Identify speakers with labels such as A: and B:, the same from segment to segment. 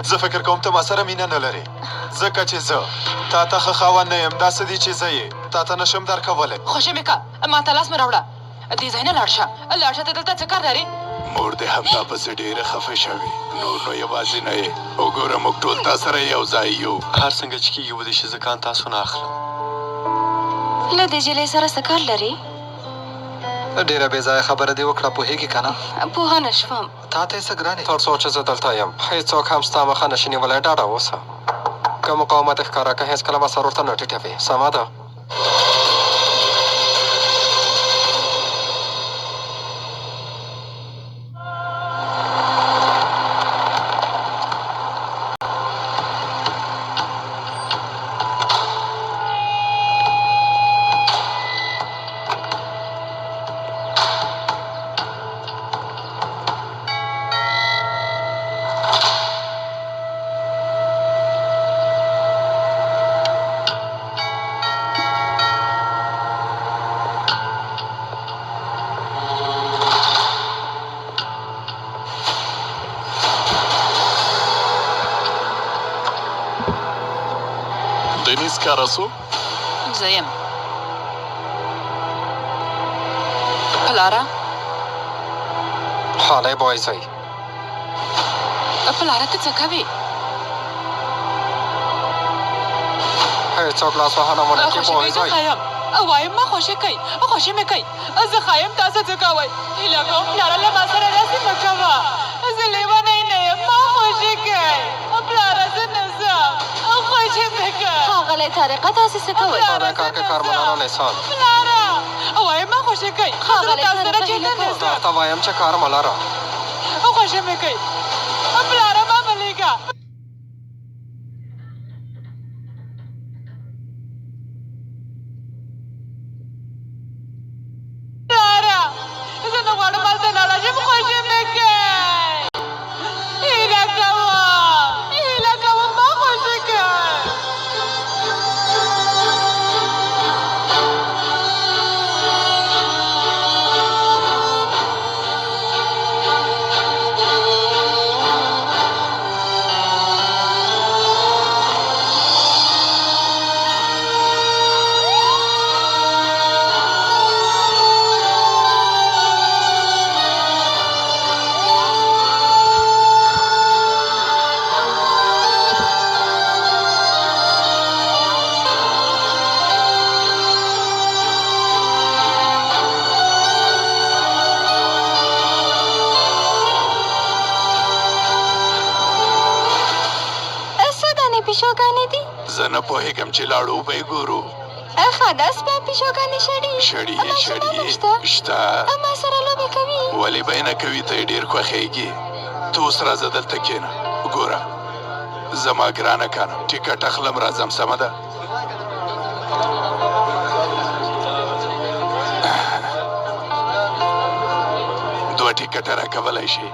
A: زه فکر کوم ته ما سره مینه نه لرې، ځکه چې زه تا ته ښه خاوند نه یم. داسې دي چې زه یې تا ته نشم درکولی.
B: خوشې مې که ما ته لاس مه راوړه، دې ځای نه لاړ شه. لاړ شه، ته دلته څه کار لرې؟
A: مور دې همدا پسې ډېره خفه شوې، نور نو یوازې نه یې. وګوره موږ ټول تا سره یو ځای یو. هر څنګه چې کېږي ودې شي زکان تاسو نه اخلم.
B: له دې جلۍ سره څه کار لرې؟
A: ډېره بې ځایه خبره دې وکړه، پوهېږې که نه؟
B: پوهه نه شوم.
A: تا ته یې څه ګرانې؟ تر څو چې زه دلته یم هېڅوک هم ستا مخه نشي نیولی. ډاډه اوسه. که مقاومت یې ښکاره که هېڅکله به سر ورته نه ټیټوې. سمه ده؟
C: دنیز کارسو
B: زه یم. پلاره
A: حالی بایزی
B: پلاره ته څه کوې؟
A: هېڅوک لاسوهنه ونه کړي.
B: خوشې
A: بایزی
B: زه ښایم وایم ما خوشې کوي، خوشې مې کوي. زه ښایم تاسو څه کوئ؟ هیله کوم پلاره له ما سره داسې مه کوه. زه لیونی نه یم، ما خوشې کوي. پلاره زه نه ځم، خوشې مې کوي. ښاغلی طارقه تاسې څه کوئ؟
A: په دې کار کې کارمندان احسان.
B: پلاره وایم ما خوشې کوي. ښاغلی طارقه هیله کوم
A: درته وایم چې کار مه لره.
B: خوشې مې کوي. پلاره ما مه لېږه. پلاره زه نه غواړم هلته لاړه شم، خوشې مې کوي. هیله کوم ما خوشې کوي. پیشوګانې دي؟
A: زه نه پوهېږم چې لاړو به یې ګورو.
B: ښه ده سپی پیشوګانې شړي
A: شړي یې شته.
B: ما سره لوبې کوي؟
A: ولې به یې نه کوي؟ ته یې ډېر خوښېږي. ته اوس راځه دلته کښېنه. ګوره زما ګرانه کنه ټیکټ اخلم راځم. سمه ده؟ دوه ټیکټه راکولی شي؟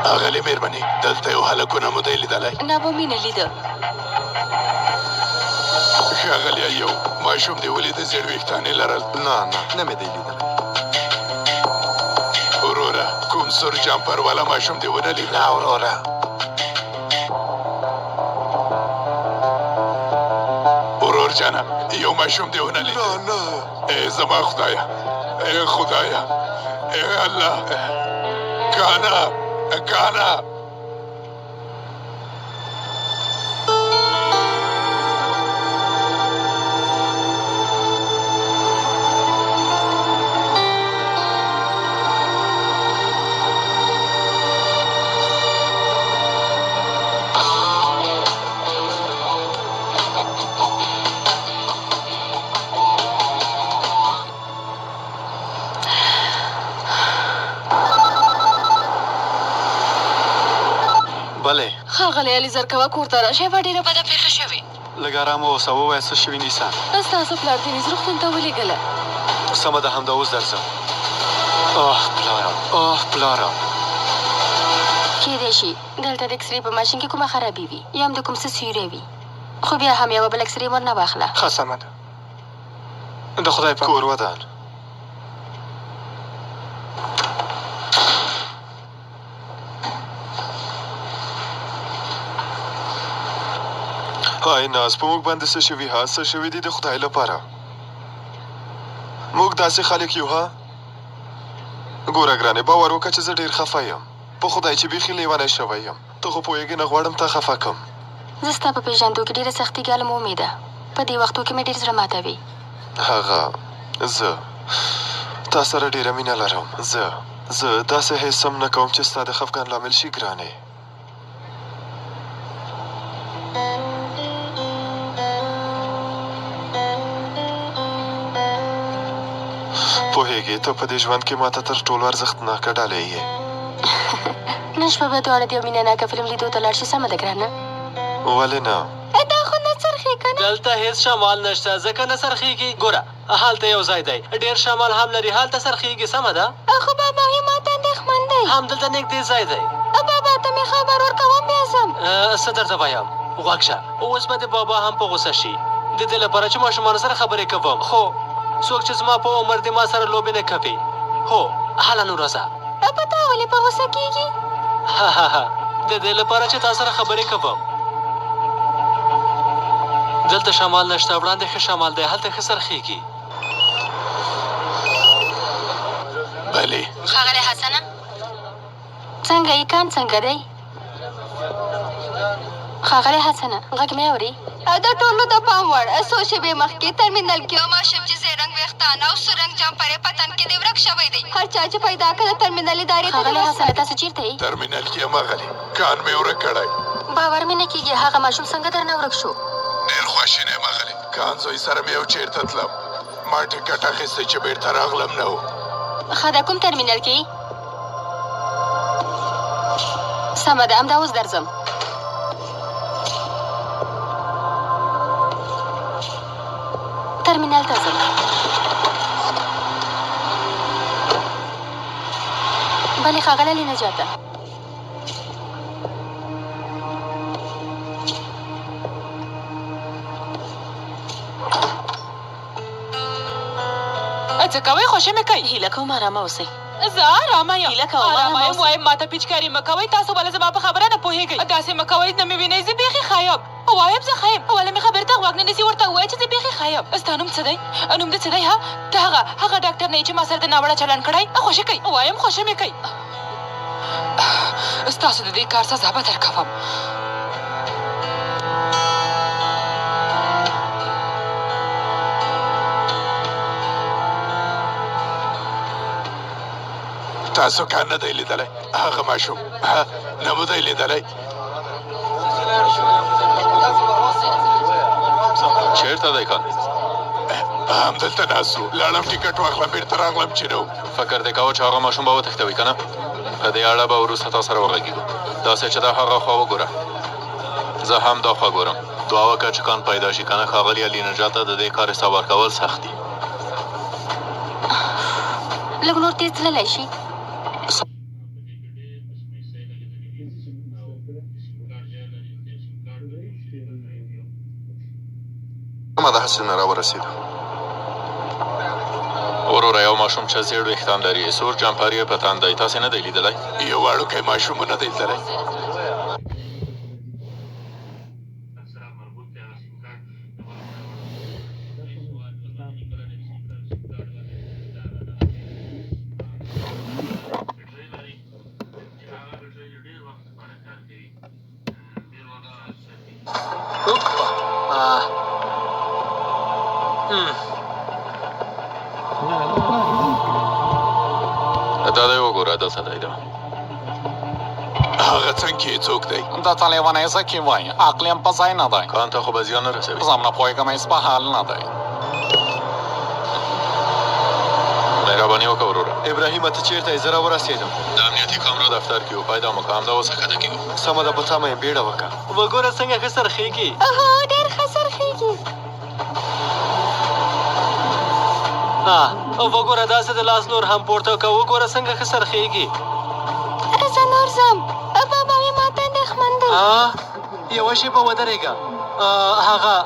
A: ښاغلې مېرمنې دلته یو هلکونه مو دی لیدلی؟
B: نه به مې نه لیده.
A: ښاغلی یو ماشوم دې ولیده زیړ ویښتان یې لرل؟ نه مې دی لیدلی. وروره کوم سور جامپر والا ماشوم دې ونه لید؟ نه وروره. ورور جانه یو ماشوم دې ونه لید؟ نه. ای زما خدایه، ای خدایه، ای الله. کانا
D: ښاغلی علي زرکوه کور ته راشئ به ډېره بده پېښه شوې.
A: لږ ارامه اوسه، ووایه څه شوي نیسان.
D: ستاسو پلار دینیز روغتون ته ولېږله.
A: سمه ده، همدا اوس درځم. پلاره
D: کېدای شي دلته د اکسرې په ماشین کې کومه خرابي وي یا هم د کوم څه سیوری وي، خو بیا هم یوه بل اکسرې ورنه واخله.
E: ښه سمه ده. د خدای په
A: کور ودان. هاي ناز، په موږ باندې څه شوي ها؟ څه شوي دي د خدای لپاره؟ موږ داسې خلک یو ها؟ ګوره ګرانې، باور وکړه چې زه ډېر خفه یم. په خدای چې بیخي لیونی شوی یم. ته خو پوهېږې نه غواړم تا خفه کړم.
D: زه ستا په پېژندو کې ډېره سختي ګالم امیده. په دې وختو کې مې ډېر زړه ماتوي.
A: هغه زه تا سره ډېره مینه لرم. زه داسې هېڅ هم نه کوم چې ستا د خفګان لامل شي ګرانې. پوهېږې ته په دې ژوند کې ماته تر ټولو ارزښتناکه ډالۍ یې.
D: نن شپه به دواړه د یو مینهناکه فلم لیدو ته لاړ شي، سمه ده ګرانه؟
A: ولې نه؟
D: دا خو نه څرخي که نه؟
F: دلته هېڅ شمال نشته، ځکه نه څرخېږي. ګوره هلته یو ځای دی ډېر شمال هم لري، هلته څرخېږي. سمه ده؟
D: خو بابا هی ماته اندېښمن دی.
F: همدلته نږدې ځای دی.
D: بابا ته مې خبر ورکوم بیا ځم.
F: څه درته وایم، غوږ شه. اوس به د بابا هم په غوسه شي د دې لپاره چې ماشومانو سره خبرې کوم، خو څوک چې زما په عمر د ما سره لوبې نه کوي. هو هله نو راځه.
D: په تا ولې په غوسه کېږي؟
F: د دې لپاره چې تا سره خبرې کوم. دلته شمال نشته، وړاندې ښه شمال دی، هلته ښه څرخېږي.
A: بلې
D: ښاغلی حسنه، څنګه یې؟ کان څنګه دی؟ ښاغلی حسنه، غږ مې اوري؟ د ټولو د پام وړ څو شېبې مخکې ترمینل کې یو ماشوم چې زیړ رنګ ویښتان او سور رنګ جمپر یې په تن کې دی ورک شوی دی. هر چا چې پیدا کړه د ترمینل ادارې ته
B: ښاغلی حسنه، تاسو چېرته یې؟
A: ترمینل کې یم اغلې، کان مې ورک کړی.
D: باور مې نه کېږي هغه ماشوم څنګه درنه ورک شو؟
A: ډېر خواشینی یم اغلې. کان زوی سره مې یو چېرته تلم، ما ټکټ اخیستی چې بېرته راغلم نه و.
D: ښه ده، کوم ترمینل کې؟ سمه ده، همدا اوس درځم. ترمینل ته ځم. بلې ښاغلی علي نجاته،
B: څه کوئ؟ خوشې مې کوي.
D: هیله کوم ارامه اوسئ.
B: زه ارامه یم.
D: هیله کوم
B: ارامه یم. وایم ماته پیچکاري مه کوئ. تاسو ولې زما په خبره نه پوهېږئ؟ داسې مه کوئ نه مې وینئ. زه بیخي ښه یم. وایم زه ښه یم. ولې مې خبرې ته غوږ نه نیسي؟ ورته ووایه چې زه بیخي ښه یم. ستا نوم څه دی؟ نوم دې څه دی؟ ته هغه ډاکټر نه یې چې ما سره د ناوړه چلند کړی؟ خوشې کوي. وایم خوشې مې کوي. ستاسو د دې کار سزا به درکوم.
A: تاسو کان نه دی لیدلی؟ هغه ماشوم نه مو دی لیدلی؟ چېرته دی کان؟ همدلته ناست و. لاړم ټکټ واخلم، بېرته راغلم چې نه و. فکر دې کوه چې هغه ماشوم به وتښتوي که نه؟ په دې اړه به وروسته تا سره وغږېږو. داسې چې دا هغه خوا وګوره، زه هم دا خوا ګورم. دعا وکړه چې کان پیدا شي، که نه ښاغلي علي نجات ته د دې کار حساب ورکول سخت دي.
D: لږ نور تېز تللی شي.
A: سمه ده، هسې نه راورسېدو. وروره یو ماشوم چې زیړ ویښتان لري، سور جمپر یې په تن دی، تاسې نه دی لیدلی؟ یو وړوکی ماشوم نه دی لیدلی. دا دی وګوره، دلته دی. دا هغه څنګ کې څوک دی؟
C: دا ته لیونی ځه کې وایي، عقل یې هم په ځای نه دی.
A: کان ته خو به زیان نه رسوي.
C: زه هم نه پوهېږم هېڅ په حال نه دی.
A: مهرباني مهرباني وکړه وروره.
G: ابراهیمه ته چېرته یې؟ زه راورسېدم.
A: د امنیتي کامرو دفتر کې وو، پیدا مو کړه، همدا اوس ښکته کېږو.
G: سمه ده، په تمه یم، بیړه وکړه.
F: وګوره څنګه ښه سرخېږي.
D: هو ډېر ښه سرخېږي.
F: وګوره داسې د لاس نور هم پورته کړه، وګوره څنګه ښه سرخېږي.
D: زه نور ځم. بابا مې ماته اندېښمن دی.
F: یوه شېبه ودرېږه. هغه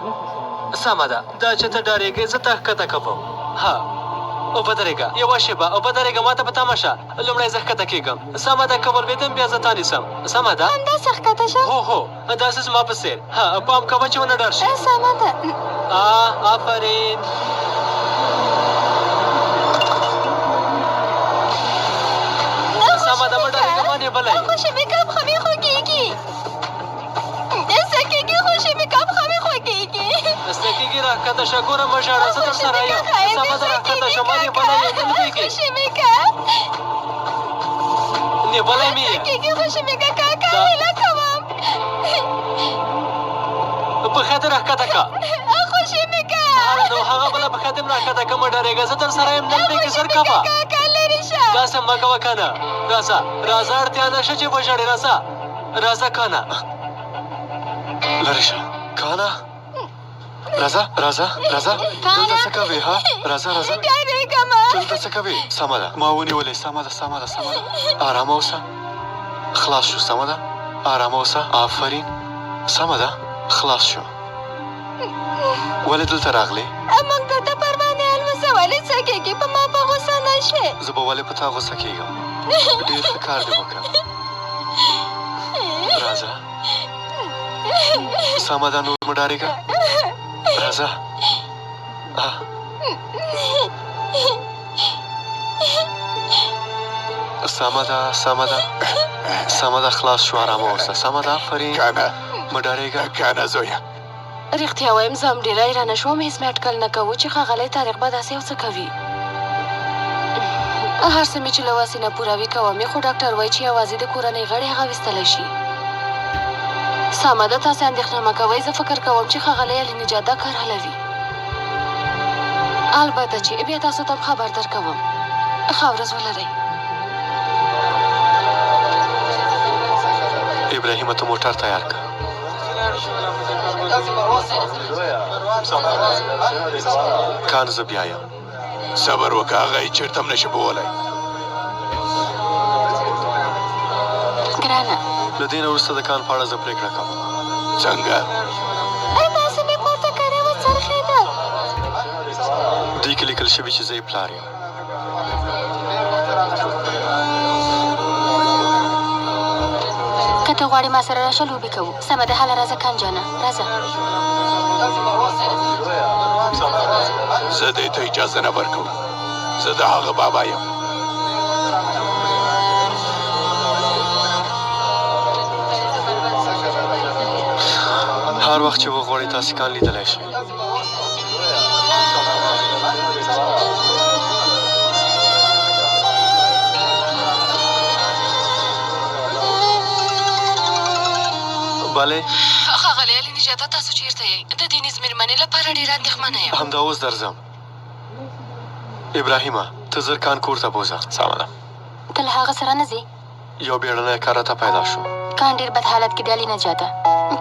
F: سمه ده، دا چې ته ډارېږې زه ته ښکته کوم. ودرېږه، یوه شېبه ودرېږه، ما ته په تمه شه. لومړی زه ښکته کېږم. سمه ده، که ولوېدم بیا زه تا نیسم. سمه ده؟
D: همداسې ښکته شه.
F: هو داسې زما په څېر. پام کوه چې ونه ډار شي.
D: سمه ده.
F: آفرین. سمه ده، مه ډارېږه، ما نیولی.
D: خوشې مې کم ښه مې خوږېږي. څه کېږي؟ خوشې مې کم ښه مې خوږېږي.
F: څه کېږي؟ راښکته شه، ګوره مه ژاړه، زه در سره یم. سمه ده، راښکته شه، ما نیولی یې، نه لوېږي.
D: خوشې مې کم.
F: نیولی مې یې.
D: څه کېږي؟ خوشې مې که کاکا هیله کوم.
F: پښه دې راښکته کړه.
D: خوشې مې که.
F: نو هغه بله پښه دې م راښکته کړه، مه ډارېږه، زه در سره یم، نه لوېږي، زر کوه.
D: کاکا لرې شه.
F: داسې مه کوه که نه. راځه، اړتیا نشته چې وژاړې، راځه که نه.
G: لرې شه. کانا، راځه. دلته څه کوې؟ راځه.
D: ډارېږم.
G: دلته څه کوې؟ سمه ده، ما ونیولې. سمه ده. آرامه اوسه. خلاص شو. سمه ده، آرامه اوسه. آفرین. سمه ده، خلاص شو. ولې دلته راغلې؟
D: موږ ته ته پروانې الوځه. ولې څه کېږي؟ په ما په غوسه نه شې.
G: زه به ولې په تا غوسه کېږم؟ ډېر ښه کار دې وکړ. راځه. سمه ده، نور مه ډارېږه. راځه. سمه ده، خلاص شو، آرامه اوسه. سمه ده، آفرین.
A: کانا،
G: مه ډارېږه.
A: کانا زویه.
H: رښتیا وایم زه هم ډېره حیرانه شوم. هېڅ مې اټکل نه کوو چې ښاغلی طارق به داسې یو څه کوي. هر څه مې چې له وسې نه پوره وي کوم یې، خو ډاکټر وایي چې یوازې د کورنۍ غړي هغه ویستلی شي. سمه ده، تاسې اندېښنه مه کوئ. زه فکر کوم چې ښاغلی علي نجات دا کار حلوي. البته چې بیا تاسو ته خبر درکوم. ښه ورځ ولرئ.
G: ابراهیمه ته موټر تیار کړه. کان زه بیا یم.
A: صبر وکړه، هغه یې چېرته هم نشي بولی.
H: ګرانه،
G: له دې نه وروسته د کان په اړه زه پرېکړه کوم.
A: څنګه؟
D: تاسو مې پورته کړې وه، څرخېده.
G: دې کې لیکل شوي چې زه یې پلار یم.
D: که ته غواړې ما سره راشه، لوبې کوو. سمه ده، هله راځه کنجانه، راځه.
A: زه دې ته اجازه نه ورکوم. زه د هغه بابا یم.
G: هر وخت چې وغواړئ تاسې کان لیدلی شئ. بله،
H: ښاغلی علي نجاته، تاسو چېرته یئ؟ د دې نیز مېرمنې لپاره ډېره اندېښمنه یم.
G: همدا اوس درځم. ابراهیمه، ته زر کان کور ته بوځه.
A: سمه ده.
D: ته له هغه سره نه ځې؟
G: یو بیړنی کار راته پیدا شو.
D: کان ډېر بد حالت کې دی علي نجاته.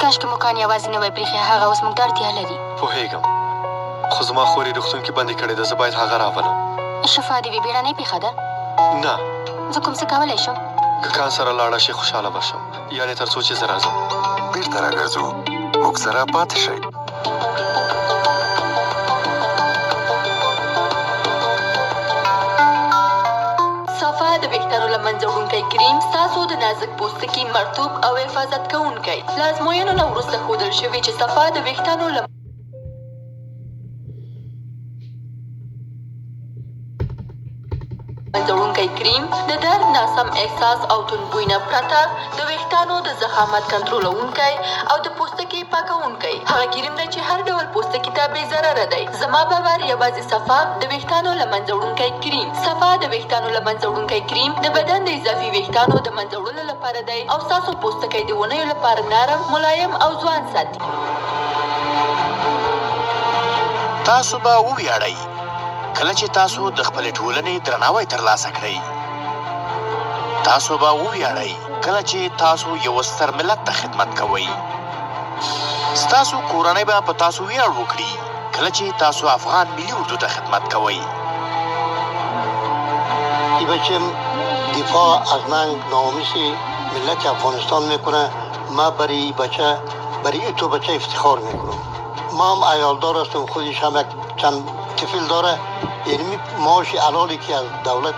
D: کاشکې مو کان یوازې نه وای پرېښی. هغه اوس موږ ته اړتیا لري.
G: پوهېږم، خو زما خور یې روغتون کې بندي کړې ده. زه باید هغه راولم.
D: شفا دې وي، بیړنۍ پېښه ده.
G: نه،
D: زه کوم څه کولی شم؟
G: که کان سره لاړه شي خوشحاله به شم. یعنې تر څو چې زه راځم.
A: بېرته راګرځو، موږ سره پاتې شئ.
I: صفا د ویښتانو له منځه وړونکی کریم ستاسو د نازک پوستکي مرطوب او حفاظت کوونکی. له ازموینو نه وروسته ښودل شوي چې صفا د ویښتانو له منځه وړونکی کریم د درد، ناسم احساس او توند بوی نه پرته د ویښتانو د ضخامت کنټرولونکی او د پوستکي پاکونکی. هغه کریم دی چې هر ډول پوستکي ته بې ضرره دی. زما باور یوازې صفا د ویښتانو له منځه وړونکی کریم. صفا د ویښتانو له منځه وړونکی کریم د بدن د اضافي ویښتانو د منځه وړلو لپاره دی او ستاسو پوستکی د ونیو لپاره نرم، ملایم او ځوان ساتي.
J: تاسو به وویاړئ کله چې تاسو د خپلې ټولنې درناوی ترلاسه کړئ تاسو به وویاړئ کله چې تاسو یو ستر ملت ته خدمت کوئ ستاسو کورنۍ به په تاسو ویاړ وکړي کله چې تاسو افغان ملي اردو ته خدمت کوئ
K: ای بچم دفاع از ناموس ملت افغانستان میکنه ما برای تو بچه افتخار میکنم ما هم عیالدار هستم خودش هم یک چند طفل داره یعنی معاش حلالی که از دولت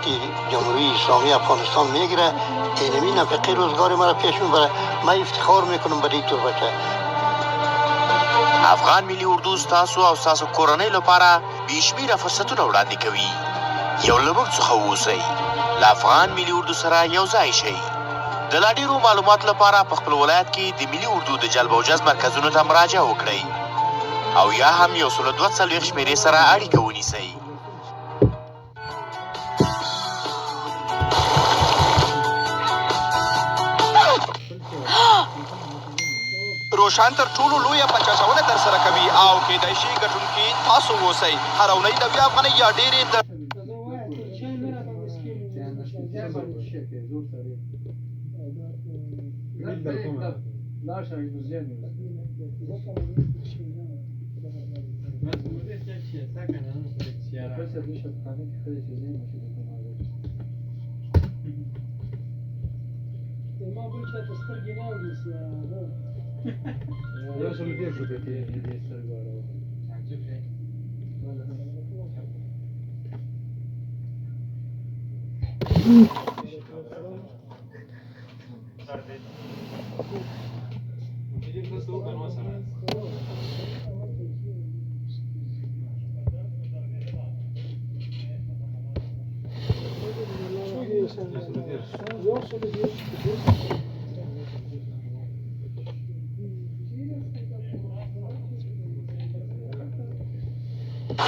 K: جمهوری اسلامی افغانستان میگیره اینمی نفقه روزگار مرا پیش میبره ما افتخار میکنم برای تو بچه
J: افغان ملي اردو ستاسو او ستاسو کورنۍ لپاره بېشمېره فرصتونه وړاندې کوي یو له موږ څخه واوسئ له افغان ملي اردو سره یو ځای شئ د لا ډېرو معلوماتو لپاره په خپل ولایت کې د ملي اردو د جلب او جذب مرکزونو ته مراجعه وکړئ او یا هم 142 شمېرې سره اړیکه ونیسئ
L: روشان تر ټولو لویه پچاچونه ترسره کوي او کیدای شي ګټونکي تاسو اوسئ هره اونۍ د 2 افغانۍ یا ډېرې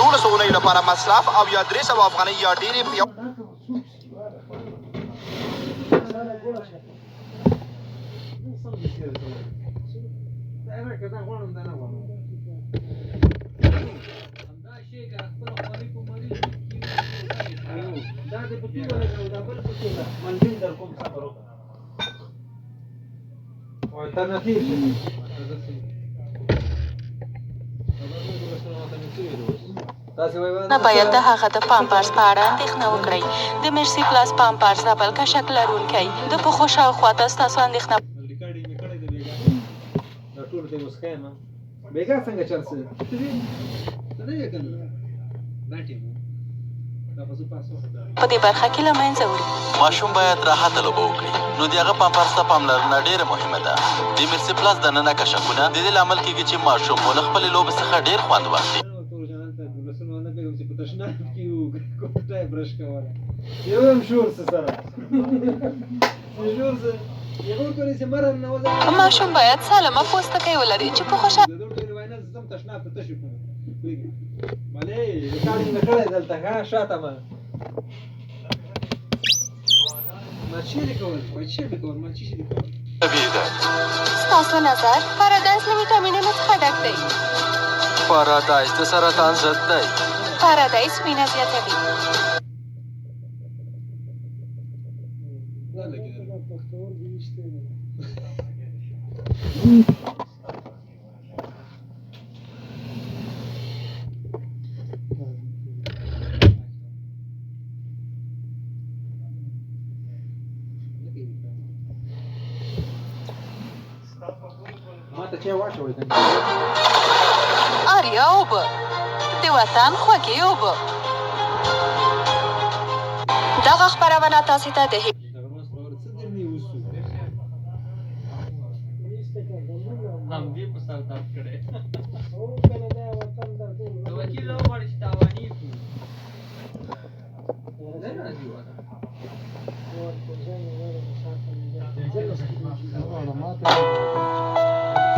L: دولس اونۍ لپاره مصرف او یا 300 افغانۍ یا ډېرې
I: نه باید د هغه د پامپرس په اړه اندېښنه وکړئ د مرسي پلاس پامپرس د بل کشک لرونکی د پښو شاوخوا ته ستاسو اندېښنه په دې برخه کې له منځه وړي
J: ماشوم باید راحته لوبه وکړي نو د هغه پامپرس ته پاملرنه ډېره مهمه ده د مرسي پلاس دننه کشکونه د دې لامل کېږي چې ماشوم مو له خپلې لوبې څخه ډېر خوند واخلي
I: ماشوم باید سالمه پوستکی ولري چې په خوشحال
D: ستاسو نظر پارادایس له ویټامینونو څخه ډک دی
F: پارادایس د سرطان ضد دی
D: پارادایس وینه زیاتوي
I: آریا اوبه د وطن خوږې اوبه
D: دغه خپرونه تاسو ته د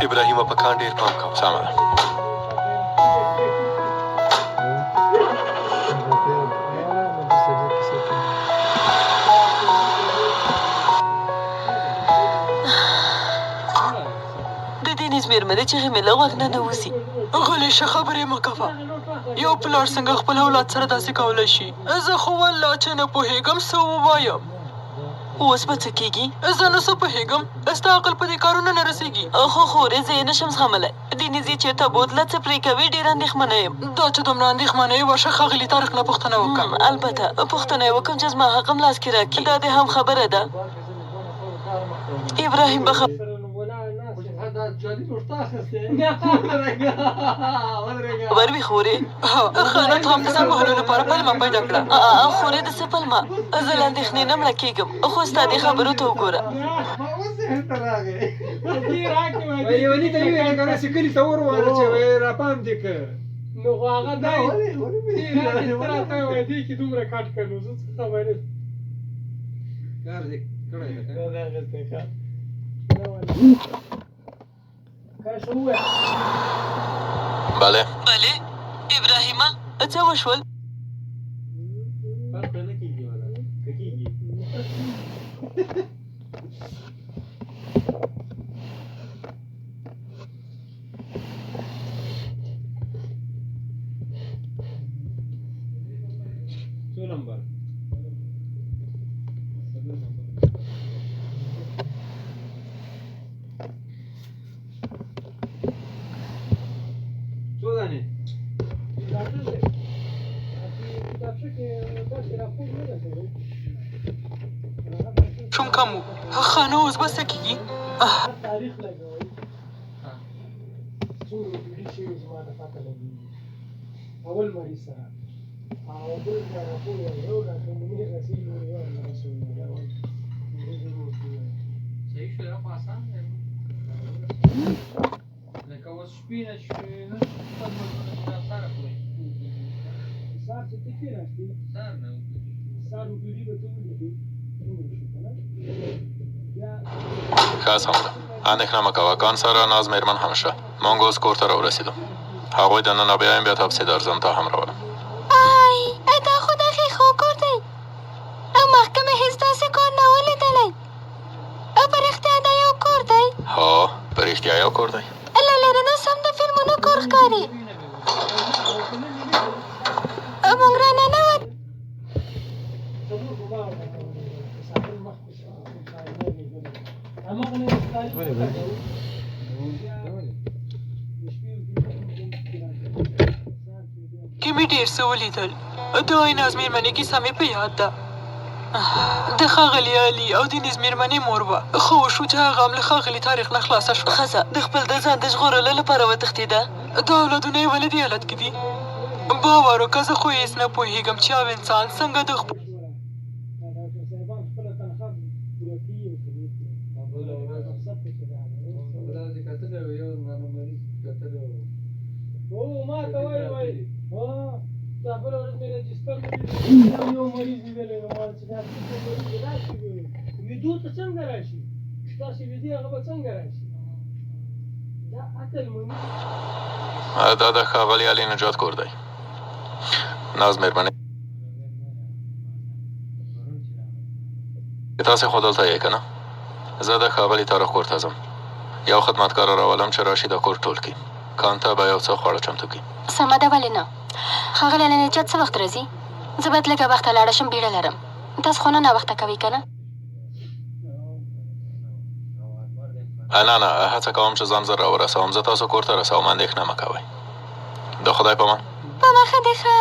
G: ابراهیم په کان ډېر پام کوه
A: سمه ده
I: د دې نیز مېرمنې چغې مې له غوږ نه نوځي غلی شه خبرې مه کوه
B: یو پلار څنګه خپل اولاد سره داسې کولی شي؟ زه خو والله چې نه پوهېږم څه ووایم. اوس به څه کېږي؟ زه نه څه پوهېږم. ستا عقل په دې کارونه نه رسېږي. خو خورې زه یې نه شم زغملی. دیني ځې چېرته بوتله څه پرې کوي، ډېره اندېښمنه یم. دا چې دومره اندېښمنه یې ورشه ښاغلي طارق نه پوښتنه وکړم. البته پوښتنه یې وکړم چې زما حق هم لاس کې راکړي. دا دې هم خبره ده. ابراهیم به خبر وي خورې. خانه ته هم د ځان وهلو لپاره پلمه پیدا کړه. خورې د څه پلمه؟ زه له اندېښنې نه مړه کېږم، خو ستا دې خبرو ته وګوره.
M: لیوني ته یې وویل که داسې کلي ته ور واچوې راپام دې که نو خو هغه دا ته راته وایي دې کې دومره کټ کړ نو زه څه خبرې کار دې کړی ده که دا اخیستی ښه
A: بله
B: بله ابراهیمه څه وشول؟
M: فرق نه کېږي والا که کېږي څو نمبر څو دانې
B: شوم کم و. خانه اوس به څه کېږي؟
M: تاریخ لګوئ څو روپۍ شوي زما د پته لګېږي اول مریض سره او بل بیا راپور وایي یو ډاکټر نومې رسېږي یو نه رسوي صحیح شو دا خو اسان دی لکه اوس شپې نه شوې نه خپل مزونه چې دا ساره کړئ سار چې ته کېناستې سار نه سار وګړي به ته ولیدې
A: ښه سمه ده اندېښنه مه کوه کان سره ناز مېرمن هم شته موږ اوس کور ته راورسېدو هغوی دننه بیایم بیا تاپسې درځم تا هم راولم
D: دا خو د ښیښو کور دی مخکې مې هېڅ داسې کور نه و لیدلی په رښتیا دا یو کور دی
A: هو په رښتیا یو کور دی
D: له لرې نه سم د فلمونو کور ښکاري موږ راننوت
B: کې مې ډېر څه ولیدل د ناز مېرمنې کیسه مې په یاد ده د ښاغلي علي او د نیز مېرمنې مور وه ښه وشو چې هغه هم له ښاغلي طارق نه خلاصه شوه ښځه د خپل د ځان د ژغورلو لپاره وتښتېده دا اولادونه یې ولې دې حالت کې دي باور وکړه زه خو هېڅ نه پوهېږم چې یو انسان څنګه د خپل
M: ما ته وایي دا بله ورځ مې رجسټر یو مریض لیدلی نو ما چې دا مریض راشي ویدو ته څنګه راشي ستاسې ویدې هغه به څنګه راشي دا عقل مني
A: دا د ښاغلي علي نجات کور دی ناز مېرمنې تاسې خو دلته یې که نه زه د ښاغلي طارق کور ته ځم یو خدمتګاره راولم چې راشي د کور ټول کړي کان ته به یو څه خواړه چمتو کړي
D: سمه ده ولې نه ښاغلی نجات څه وخت راځي زه باید لږه وخته لاړه شم بیړه لرم تاسو خو نه ناوخته کوئ که نه
A: نه نه هڅه کوم چې ځان زر راورسوم زه تاسو کور ته رسوم اندېښنه مه کوئ د خدای په امان
D: په مخه دې ښه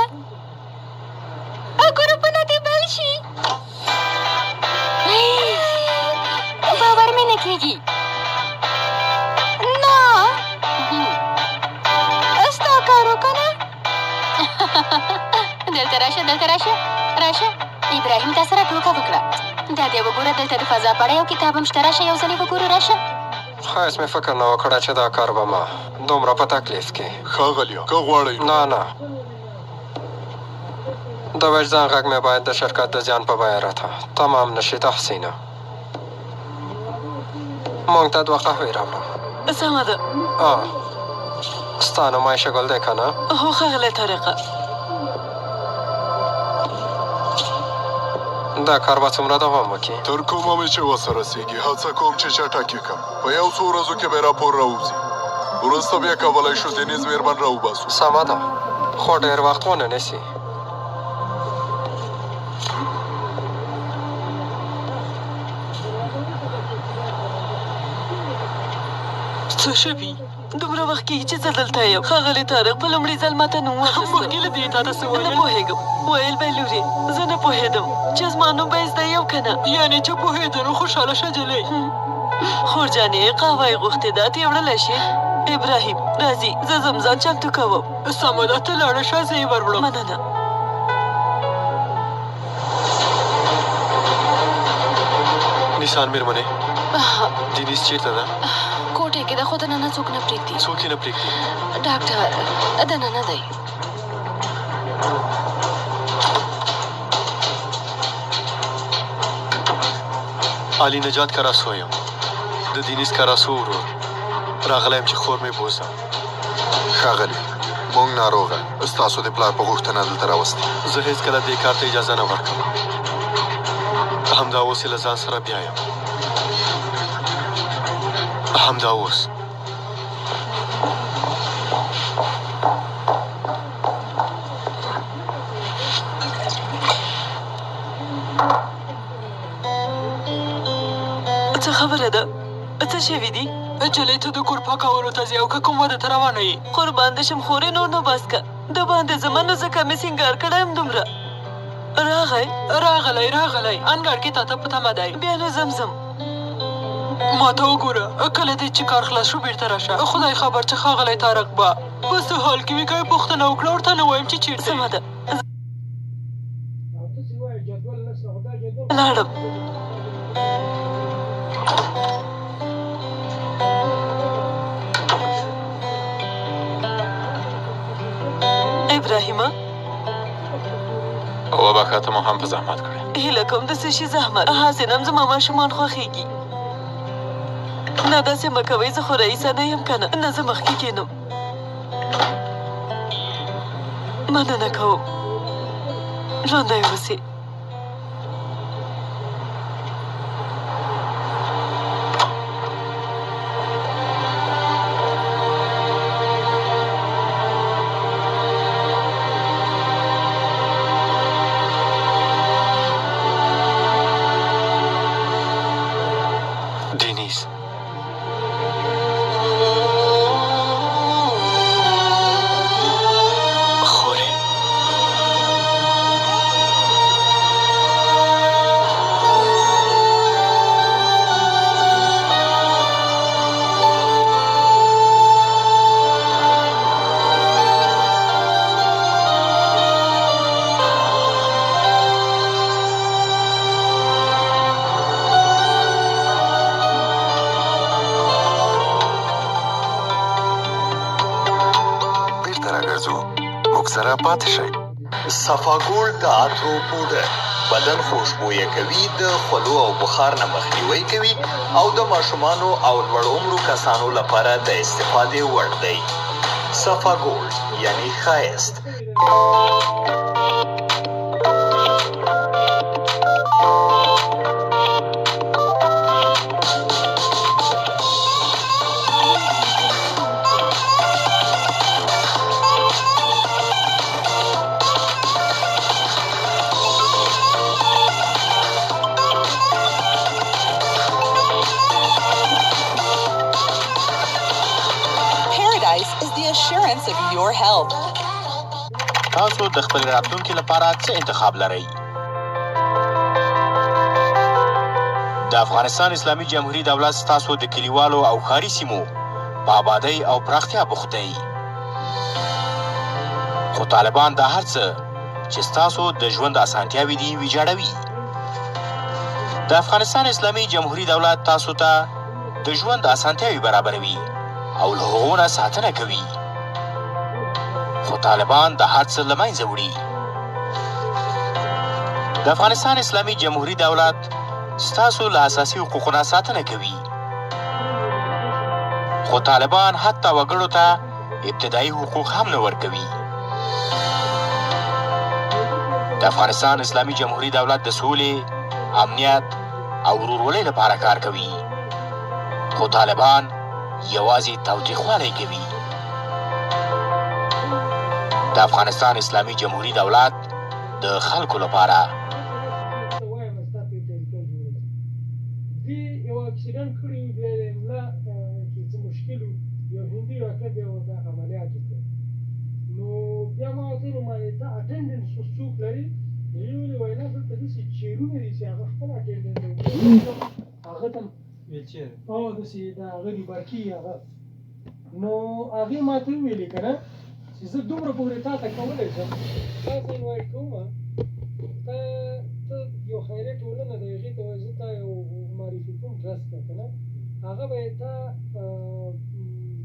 D: ګروپونه دې بل شي باور مې نه کېږي نه ستا کار وکړه دلته راشه راشه ابراهیم تا سره ټوکه وکړه دا دې وګوره دلته د فضا پړی او کتاب هم شته راشه یو ځلې وګورو راشه
E: خاص مې فکر نه وکړه چې دا کار به ما دومره په تکلیف کې
G: ښاغلیه که غواړئ
E: نه د وجدان غږ مې باید د شرکت د زیان په بیه راته تمام نشي تحسینه موږ ته 2 قهوې راوړه
B: سمه ده
E: ستا نوم عایشه ګل دی که نه
B: هو ښاغلی طارقه
E: دا کار به څومره دوام وکړي
G: تر کومه مې چې وسه رسېږي هڅه کوم چې چټک یې کړم په یو څو ورځو کې به راپور راوځي وروسته بیا کولی شو دې نیز مېرمن راوباسو
E: سمه ده خو ډېر وخت ونه نیسي.
I: څه شوي؟ دومره وخت کېږي چې زه دلته یم. ښاغلی طارق په لومړي ځل ماته نوم واخیسته.
B: مخکې له دې تا ته څه ویل؟
I: نه پوهېږم. ویل به یې لورې زه نه پوهېدم چې زما نوم به یې زده یې او که نه.
B: یعنې چې پوهېده نو خوشحاله شه جلۍ.
I: خور جانې قهوه یې غوښتې ده، ته یې وړلی شې؟ ابراهیم راځي، زه ځم ځان چمتو کوم.
B: سمه ده، ته لاړه شه، زه یې ور وړم.
I: مننه.
G: نیسان مېرمنې دینیس چېرته ده؟
H: کوټې کې ده خو دننه څوک نه پرېږدي.
G: څوک یې نه پرېږدي؟
H: ډاکټر دننه دی.
G: علي نجات کراسو یم، د دینیس کراسو ورور. راغلی یم چې خور مې بوزم.
A: ښاغلی موږ ناروغه ستاسو د پلار په غوښتنه دلته راوستي.
G: زه هېڅکله دې کار ته اجازه نه ورکوم. همدا اوس یې له ځان سره بیایم. همدا اوس.
I: څه خبره ده؟ څه شوي دي؟
B: جلۍ ته د کور پاکولو ته ځې او که کوم واده ته روانه یې؟
I: قربان دې شم خورې نور نو بس که د باندې ځمه نو ځکه مې سینګار کړی یم دومره.
B: راغلی انګړ کې تا ته په تمه دی.
I: بیا نو زمزم
B: ما ته وګوره، کله دې چې کار خلاص شو بیرته راشه. خدای خبر چې ښاغلی طارق به په څه حال کې وي. که یې پوښتنه وکړه ورته نه وایم چې چېرته
I: سمه ده لاړم. ابراهیمه
A: وبخښه ته مو هم په زحمت کړی.
I: هیله کوم د څه شي زحمت. حسینم زما ماشومان خوښېږي. نه داسې مه کوئ، زه خو رئیسه نه یم که نه. نه زه مخکې کښېنم. مننه کوم. ژوندی اوسې.
G: دینیس خورې
A: سره پاتې شئ.
J: صفاګول د عطرو پوډر بدن خوشبویه کوي، د خولو او بخار نه مخنیوی کوي او د ماشومانو او لوړ عمرو کسانو لپاره د استفادې وړ دی. صفاګول یعنی ښایست. تاسو د خپل راتلونکي لپاره څه انتخاب لرئ؟ د افغانستان اسلامي جمهوریت دولت ستاسو د کلیوالو او ښاري سیمو په آبادۍ او پراختیا بوخت دی. خو طالبان دا هر څه چې ستاسو د ژوند اسانتیاوې دي ویجاړوي. د افغانستان اسلامي جمهوریت دولت تاسو ته د ژوند اسانتیاوې برابروي او له هغو نه ساتنه کوي. خو طالبان د هر څه له منځه وړي. د افغانستان اسلامي جمهوریت دولت ستاسو له اساسي حقوقو ساتنه کوي. خو طالبان حتی وګړو ته ابتدایي حقوق هم نه ورکوي. د افغانستان اسلامي جمهوریت دولت د سولې، امنیت او ورورولۍ لپاره کار کوي. خو طالبان یوازې تاوتریخوالی کوي. د د افغانستان اسلامي جمهوریت دولت د خلکو لپاره.
M: دې یو اکسیډنټ کړی و، بیا یې ملا کې څه مشکل و، یو هندي راکټ بیا ورته عملیات وکړ. نو بیا ما ورته وویل ما دا اټنډنس اوس څوک لري؟ هغې ویلې وینا دلته داسې چیرونه دي چې هغه خپل اټنډنس هغه ته او داسې د هغه دي برکي هغه. نو هغې ما ته وویلې که نه چې زه دومره پورې تا ته کولی شم، تاسې انوایټ کوم، ته یو خیریه ټولنه ده، هغې ته وایي زه تا یو معرفي کوم ټرست ته که نه، هغه به یې تا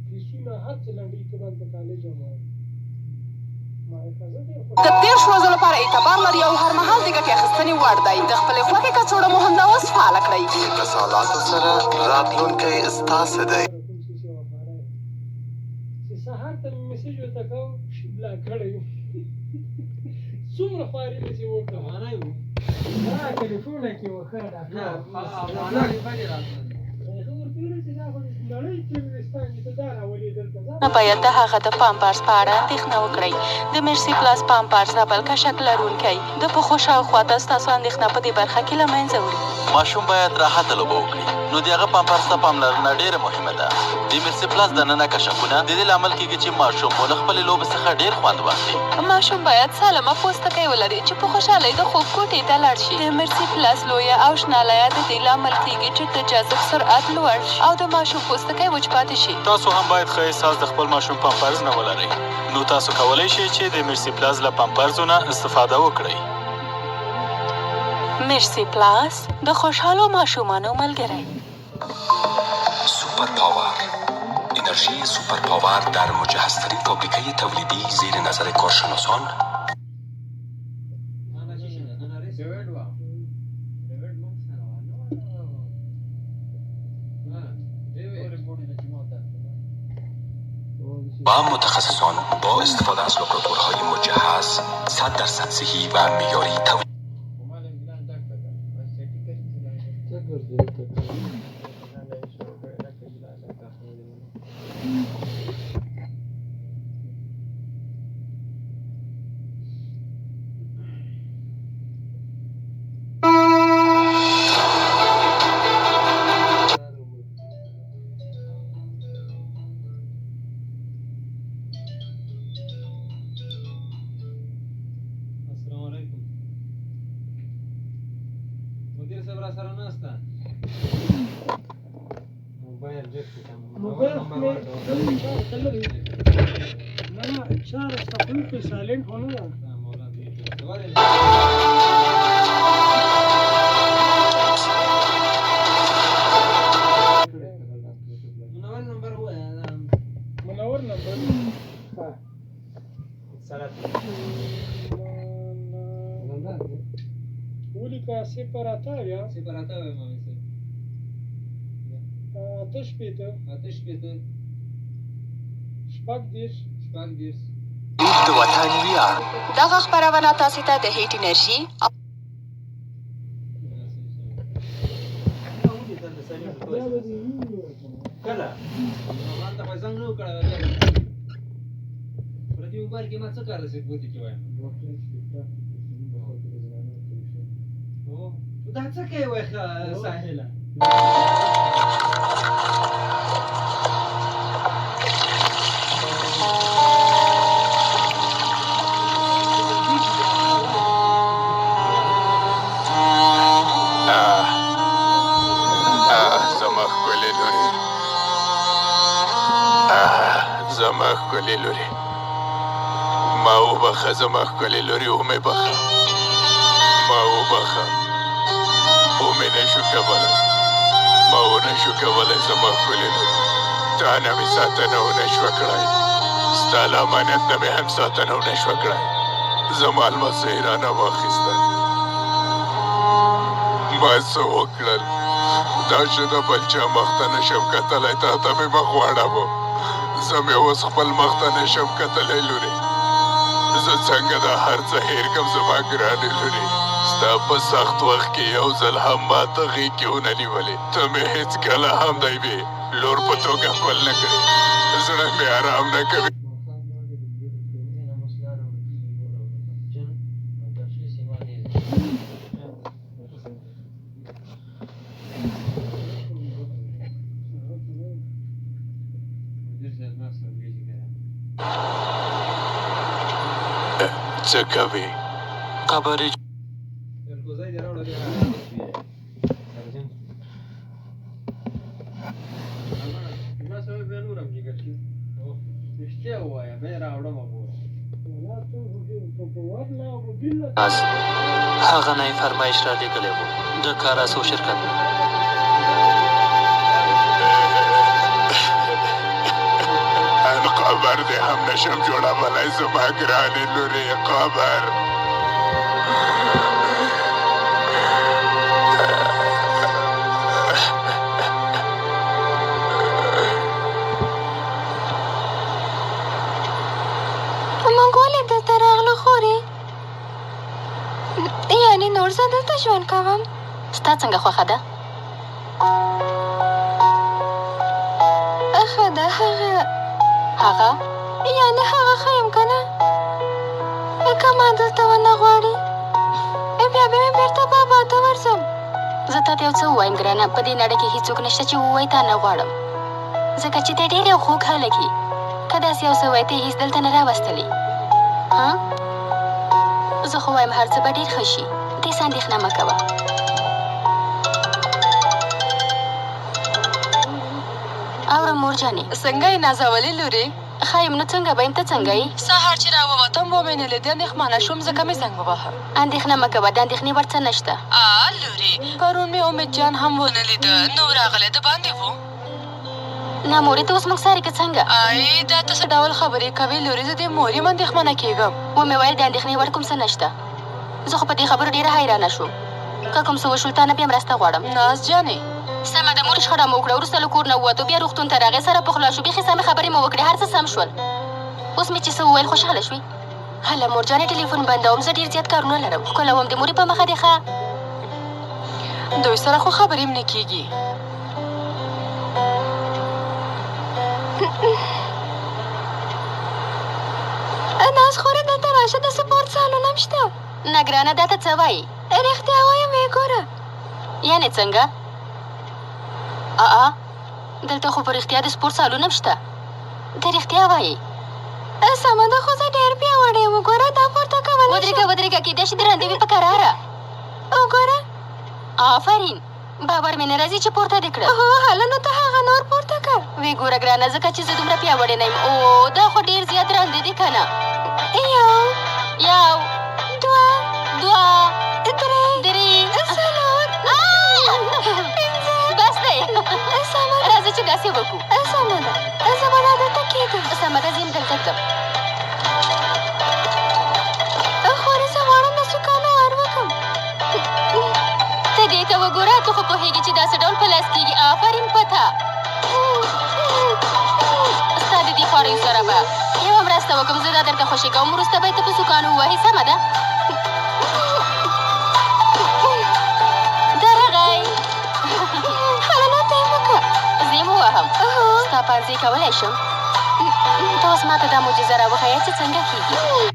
M: فیسونه هر څه لنډوي، ته به هلته کالج هم وایي.
N: د 13 ورځو لپاره اعتبار لري او هر مهال د ګټې اخیستنې وړ دی. د خپلې خوښې کڅوړه مو همدا اوس فعاله کړئ.
O: د سوالاتو سره راتلونکی ستاسې دی.
M: چې سهار ته مې مسېج ورته کوم بلاک کړی و، څومره خواري ده چې وکړم. ټلیفونه کې و ښه ډاکټر
H: باید د هغه د پامپرس په اړه اندېښنه وکړئ. د مرسي پلاس پامپرس دبل کشک لرونکی د پښو شاوخوا ته ستاسو اندېښنه په دې برخه کې له منځه وړي.
P: ماشوم باید راحته لوبه وکړي، نو د هغه پامپرس ته پاملرنه ډېره مهمه ده. د مرسي پلاس دننه کشکونه د دې لامل کېږي چې ماشوم مو له خپلې لوبې څخه ډېر خوند واخلي.
H: ماشوم باید سالمه پوستکی ولري چې په خوشحالۍ د خوب کوټې ته لاړ شي. د مرسي پلاس لویه او شنه لایه د دې لامل کېږي چې د جذب سرعت لوړ شي او د ماشوم پوستکی وچ پاتې شي.
Q: تاسو هم باید ښه احساس د خپل ماشوم پامپرز نه ولرئ، نو تاسو کولی شئ چې د مرسي پلاس له پامپرزو نه استفاده وکړئ.
H: مرسی پلاس د خوشحالو ماشومانو ملګری.
R: سوپر پاور انرژی سوپر پاور در مجهزترین فابریکه تولیدی زیر نظر کارشناسان با متخصصان با استفاده از لابراتوارهای مجهز 100% صحی و معیاری تولید.
M: साइलेंट होने का मुनव्वर नंबर Улика Сепаратария.
F: Сепаратария, маме се.
M: Атыш петі. شپږ دېرش.
R: د وطن ویاړ.
N: دغه خپرونه تاسو ته د هیټ انرژي
F: کله ما ته پیسې نه وکړه پردي موبایل کې ما څه کار رسید بوتي کې وایم دا څه کوي وای ساحله
A: زما ښکلې لورې ما وبخه زما ښکلې لورې ومې بخه ما وبخه ومې نشو کولی ما ونه شو کولی زما ښکلې لورې تا نه مې ساتنه ونه شوه کړی ستا له امانت نه مې هم ساتنه ونه شوه کړی زما لمسۍ یې رانه واخیسته ما څه وکړل دا چې د بل چا مخ ته نشم کتلی تا ته مې مخ واړوم زه مې اوس خپل مخ ته نشم کتلی لورې زه څنګه دا هر څه هېر کړم زما ګرانې لورې ستا په سخت وخت کې یو ځل هم ما ته غېږ کې ونه نیولې ته مې هېڅکله هم د یوې لور په توګه خپل نه کړې زړه مې ارام نه کوي څه کوي؟
F: خبرې هغه نه یې فرمایش را لېږلی و د کاراسو شرکت نه.
A: قبر دې هم نشم جوړولی زما ګرانې لورې قبر.
D: موږ ولې دلته راغلو خورې؟ یعنې نور زه دلته ژوند کوم.
H: ستا څنګه خوښه ده؟
D: ښه ده.
H: هغه
D: یعنې هغه ښه یم که نه؟ که ما دلته ونه غواړي بیا به مې بېرته بابا ته ورځم.
H: زه تا ته یو څه ووایم ګرانه، په دې نړۍ کې هېڅوک نشته چې ووایي تا نه غواړم، ځکه چې ته ډېر یو خوږ هلک یې. که داسې یو څه وایي ته یې هېڅ دلته نه راوستلې. زه خو وایم هر څه به ډېر ښه شي، ته هېڅ اندېښنه مه کوه. اورم مورجانې،
N: څنګه یې نازولې لورې؟
H: ښه یم، نو څنګه به یم؟ ته څنګه یې؟
N: سهار چې راووتم ومې نه لیدې، اندېښمنه شوم ځکه مې زنګ وواهه.
H: اندېښنه مه کوه، د اندېښنې وړ څه نشته.
N: لورې پرون مې امید جان هم ونه لیده، نو راغلی د باندې و.
H: نه مورې، ته اوس موږ ساري که څنګه؟
N: دا ته څه ډول خبرې کوې لورې؟ زه د مور یم، اندېښمنه کېږم.
H: ومې ویل د اندېښنې وړ کوم څه نشته. زه خو په دې خبرو ډېره حیرانه شوم. که کوم څه وشول تا نه بیا مرسته غواړم.
N: ناز جانې
H: سمه ده، مور شخړه مو وکړه، وروسته له کور نه ووتو، بیا روغتون ته راغی، سره پخلا شو، بیخي سمې خبرې مو وکړې، هر څه سم شول. اوس مې چې څه وویل خوشحاله شوې؟ هله مورجانې ټلیفون بندوم، زه ډېر زیات کارونه لرم. ښکلوم د مورې په مخه دې ښه.
N: دوی سره خو خبرې هم نه کېږي.
D: ناز خورې دلته راشه، د سپورت سالون هم شته.
H: نه ګرانه، دا ته څه وایي؟
D: رښتیا وایم ویې ګوره.
H: یعنې څنګه؟ دلته خو په رښتیا د سپورت سالون هم شته. ته رښتیا وایې؟
D: سمه ده، خو زه ډېر پیاوړی یم. وګوره دا پورته کولی شم.
H: ودرېږه، کېدای شي درندې وي په کراره.
D: وګوره.
H: آفرین، باور مې نه راځي چې پورته دې کړه.
D: هو هله نو ته هغه نور پورته کړ.
H: وی ګوره ګرانه، ځکه چې زه دومره پیاوړې نه یم. او دا خو ډېر زیات درندې دي که نه؟ یو
D: دوه
H: درې
D: څلور
H: پنځه. بس دی، راځه چې داسې وکړو.
D: سمه ده، زه به دا دلته کېږم.
H: سمه ده، زه یم دلته ږدم.
D: خورې زه غواړم د سوکانو وار وکړم.
H: ته دې ته وګوره، ته خو پوهېږې چې داسې ډول په لاس کېږي. آفرین پته. ستا د دې خواریو سره به یوه مرسته وکړم، زه دا درته خوشي کوم، وروسته به یې ته په سوکانو ووهې. سمه ده؟ درغی.
D: هله نو ته یې وکړه.
H: زه یې ووهم. ستا پانځې کولی شم؟ ته اوس ما ته دا معجزه راوښیه چې څنګه کېږي.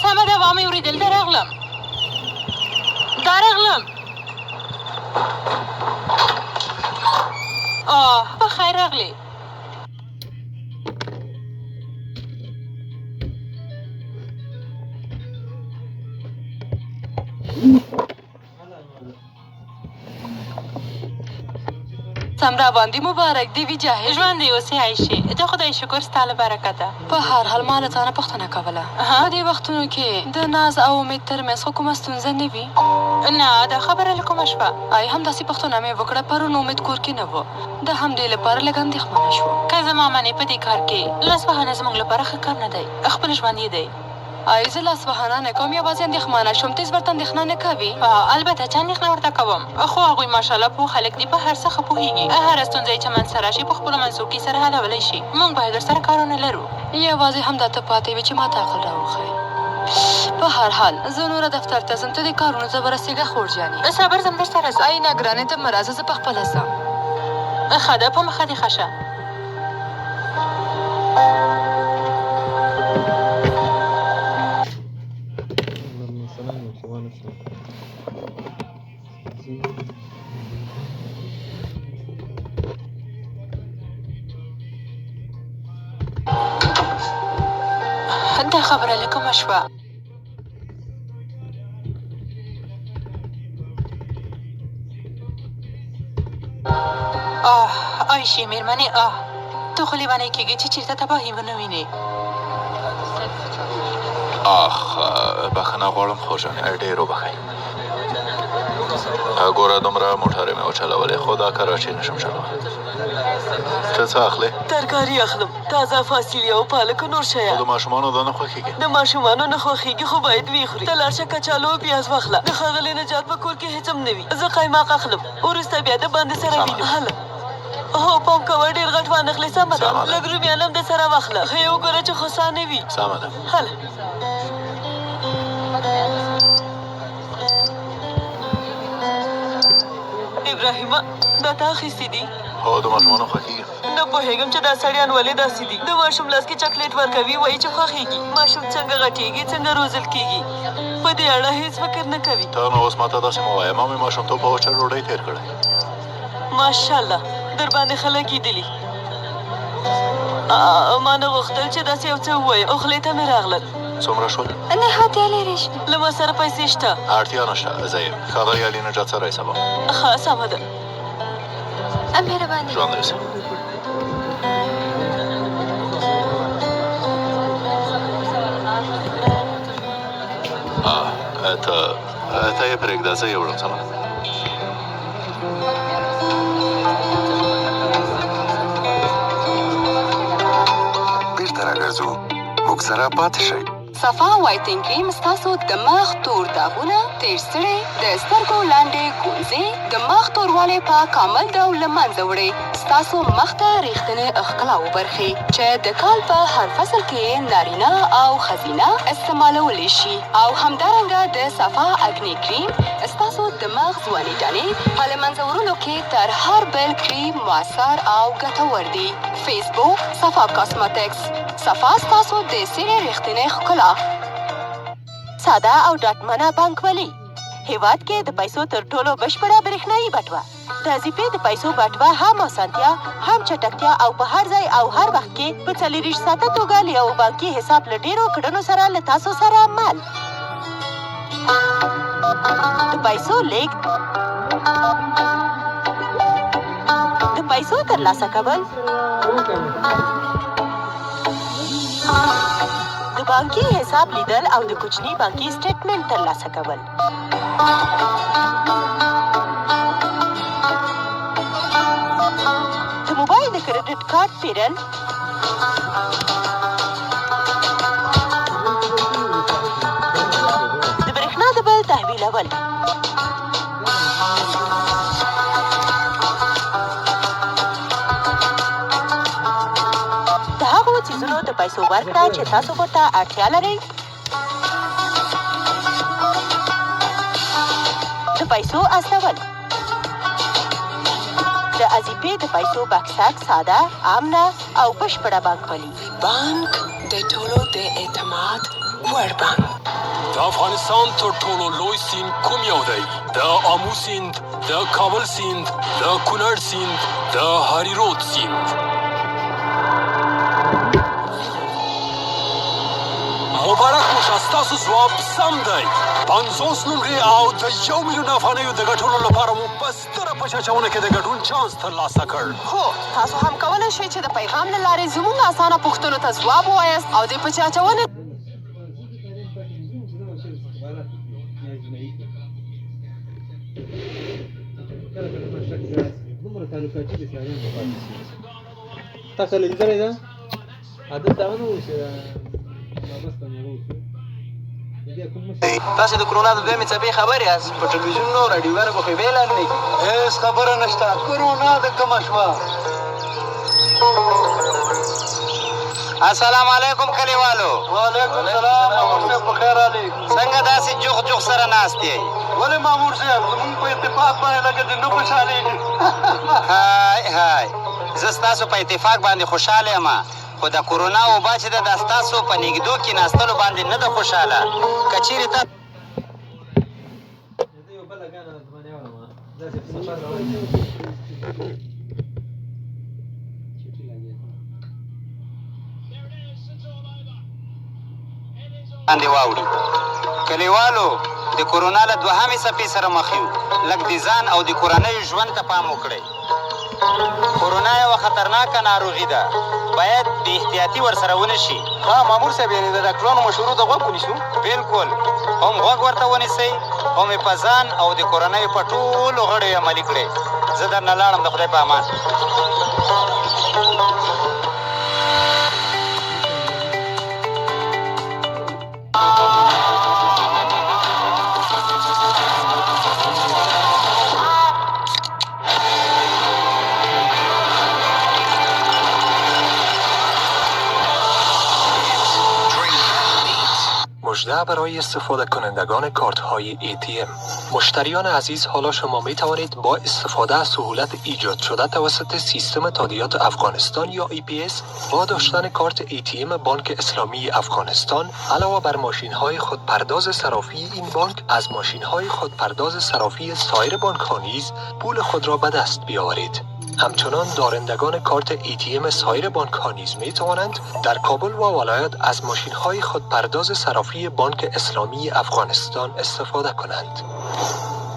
N: سمه ده، وامې اورېدل. درغلم. په خیر راغلې. سم را باندې مبارک دی وي جاهل.
I: ژوندی اوسې عایشې، د خدای شکر ستا له برکته.
N: په هر حال ما له تا نه پوښتنه کوله، په دې وختونو کې د ناز او امید ترمنځ خو کومه ستونزه نه وي؟
I: نه، دا خبره له کومه شوه؟
N: همداسې پوښتنه مې وکړه. پرون امید کور کې نه و، د همدې لپاره لږ اندېښمنه شوم.
I: که زما منې په دې کار کې لاس وهنه زموږ لپاره ښه کار نه دی، خپل ژوند یې دی.
H: آی زه لاسوهانه نه کوم یوازې اندېښمانه شوم تیز ورته اندېښنه نه کوي
B: البته چې اندېښنه ورته کوم خو هغوی ماشاءالله پوه خلک دي په هر څه ښه پوهېږي هره ستونزه چې منځته راشي په خپلو منځو کې سره حلولی شي موږ باید ورسره کارونه لرو
H: یوازې همدا ته پاتې وي چې ما ته عقل راوښیي په هر حال زه نوره دفتر ته ځم ته د کارونو ته ورسېږه خور جانې
B: صبر زم در سره ځه
H: ای نه ګرانې ته مه راځه زه پخپله ځم
B: ښه ده په مخه دې ښه شه دا خبره له کومه شوه عایشې مېرمنې ته خو لیونی کېږې چې چېرته تباهي ونه وینې
A: بخښنه غواړم خور جانې ډېر وبښئ ګوره دومره موټرې مې وچلولې خو دا کراچۍ نشم چلولی ته څه اخلې
I: ترکاري اخلم تازه فاصلې او پالک نور شیان
A: خو د ماشومانو دا نه خوښېږي
I: د ماشومانو نه خوښېږي خو باید ویې خوري ته لاړ شه کچالو او پیاز واخله د ښاغلي نجات په کور کې هېڅ هم نه وي زه قیماق اخلم وروسته بیا د باندې سره وینو هله هو پام کوه ډېر غټ وانخلې سمه ده لږ رومیان هم د سره واخله ښه یې وګوره چې خوسا نه وي
A: سمه ده
I: هله ابراهیمه دا تا اخیستي دي
A: هو د ماشومانو خوښېږي
I: نه پوهېږم چې دا سړیان ولې داسې دي د ماشوم لاس کې چاکلیټ ورکوي وایي چې خوښېږي ماشوم څنګه غټېږي څنګه روزل کېږي په دې اړه هېڅ فکر نه کوي
A: ته نو اوس ماته داسې مه وایه ما مې ماشومتوب په وچه ډوډۍ تېر کړی
I: ماشاءالله در باندې خلک لیدلي ما نه غوښتل چې داسې یو څه ووایم او خولې ته مې راغلل
A: څومره شول
D: نه هاتیا لرې شوې
I: له ما سره پیسې شته
A: اړتیا نشته زه یم ښاغلي علي نجات سره یې سبا
I: ښه سمه ده
D: مهرباني
A: ژوند دې اوسه ته یې پرېږده زه یې وړم سمه
R: بیرته راګرځو موږ سره پاتې شئ
N: صفا وایټنګ کریم ستاسو د مخ تور داغونه تیر سړی د سترګو لاندې ګونځې د مخ توروالی په کامل ډول له منځه وړي ستاسو مخ ته ریښتینې ښکلا وبرخي چې د کال په هر فصل کې نارینه او ښځینه استعمالولی شي او همدارنګه د صفا اګني کریم ستاسو د مخ ځواني دانې په له منځه وړلو کې تر هر بل کریم مؤثر او ګټور دی فیسبوک صفا کاسمټکس صفا ستاسو د سیرې ریښتینې ښکلا
S: ساده او ډاډمنه بانکوالي هیواد کې د پیسو تر ټولو بشپړه برېښنایي بټوه د اضافي د پیسو بټوه هم اسانتیا هم چټکتیا او په هر ځای او هر وخت کې په 40 ساعته توګه له یو بانکي حساب له ډېرو کړنو سره له تاسو سره عمل د پیسو لیږد د پیسو ترلاسه کول د بانکي حساب لیدل او د کوچني بانکي سټیټمنټ ترلاسه کول د موبایل د کریډټ کارت پیرل د برېښنا د بل تحویلول د هغو څیزونو د پیسو ورکړه چې تاسو ورته اړتیا لرئ د پیسو استول د اضافي د پیسو بکسک ساده امنه او بشپړه بانکوالي
N: بانک د ټولو د اعتماد وړ بانک
R: د افغانستان تر ټولو لوی سیند کوم یو دی د آمو سیند د کابل سیند د کونړ سیند د هریرود سیند مبارک موشه ستاسو ځواب سم دی 50 نمرې او د 1 میلیون افغانیو د ګټلو لپاره مو په ستره پچاچونه کې د ګډون چانس ترلاسه کړ
N: هو تاسو هم کولی شئ چې د پیغام له لارې زموږ اسانه پوښتنو ته ځواب ووایاست او د پچاچونې
F: تاسو لیدلې ده عادت دا نه و چې بس ته نه وځي
T: تاسو د کرونا د دویمې څپې خبر یاست په ټلویزیون او راډیوګانو به خو یې اعلان نه کړي
K: هیڅ خبره نشته کرونا د کومه شوه
J: السلام علیکم کلیوالو
K: وعلیکم السلام مامور صاحب په خیر راغلی
J: څنګه داسې جوخ جوخ سره ناست یې
K: ولې مامور صاحب زمونږ په اتفاق باندې لکه د نه خوشحالېږي
J: هاي زه ستاسو په اتفاق باندې خوشحاله یم خو د کرونا وبا چې ده دا ستاسو په نږدو کې ناستلو باندې نه ده خوشحاله که چیرې تا باندې واوړي کلیوالو د کرونا له دوهمې څپې سره مخ یو لږ د ځان او د کورنیو ژوند ته پام وکړئ کرونا یوه خطرناکه ناروغي ده باید بې احتیاطي ورسره ونه شي
T: مامور صاحب یعنې د ډاکټرانو مشورو ته غوږ ونیسو
J: بلکل هم غوږ ورته ونیسئ هم یې په ځان او د کورنیو په ټولو غړیو عملي کړئ زه درنه لاړم د خدای په امان
U: مژده برای استفاده کنندگان کارت های ATM. مشتریان عزیز حالا شما می توانید با استفاده از سهولت ایجاد شده توسط سیستم تادیات افغانستان یا EPS با داشتن کارت ATM بانک اسلامی افغانستان علاوه بر ماشین های خودپرداز صرافی این بانک از ماشین های خودپرداز صرافی سایر بانک ها نیز پول خود را به دست بیاورید. همچنان دارندگان کارت ATM سایر بانک ها نیز می توانند در کابل و ولایت از ماشین های خودپرداز صرافی بانک اسلامی افغانستان استفاده کنند.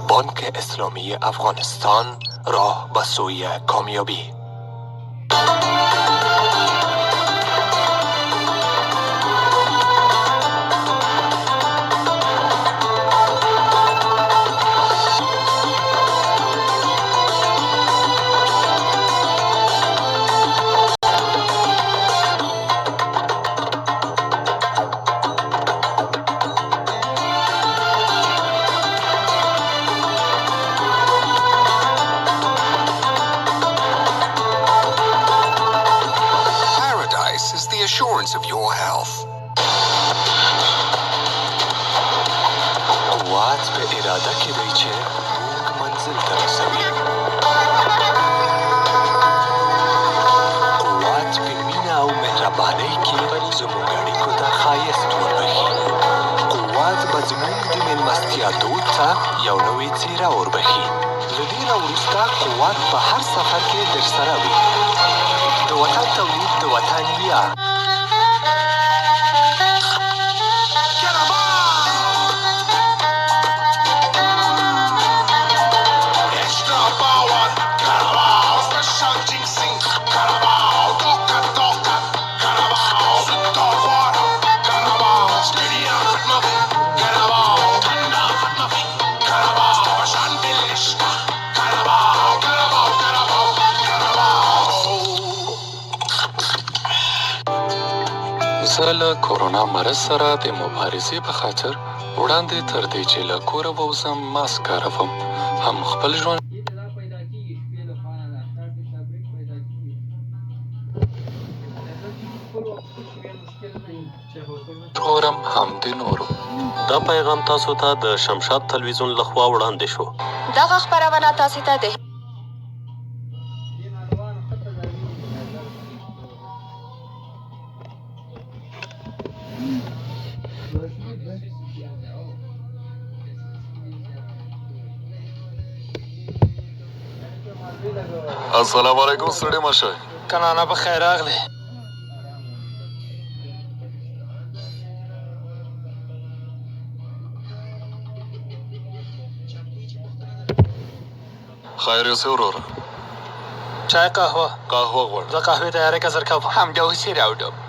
U: بانک اسلامی افغانستان راه به سوی کامیابی.
R: Of your health.
U: قوت به اراده که دیچه موک منزل ترسوی قوت به مینه او مهربانی که زمونگاری کتا خایست وربخی قوت به زمونگ دی ملمستیا دود تا یو نوی تیره وربخی لدین ورستا قوت به هر سفر که در سراوی دو وطن تولید دو وطن ویار زه له کورونا مرض سره د مبارزې په خاطر وړاندې تر دې چې له کوره ووځم ماسک کاروم هم خپل ژوند ژغورم هم د نورو.
V: دا پیغام تاسو ته د شمشاد تلویزیون لخوا وړاندې شو.
N: دغه خپرونه تاسو ته د
U: السلام علیکم ستړي مه شئ.
F: کنانا په خیر راغلی.
U: خیر یوسې وروره.
F: چای قهوه
U: قهوه غواړم.
F: زه قهوې تیارې که زر کوم.
U: همدا اوس یې راوړم.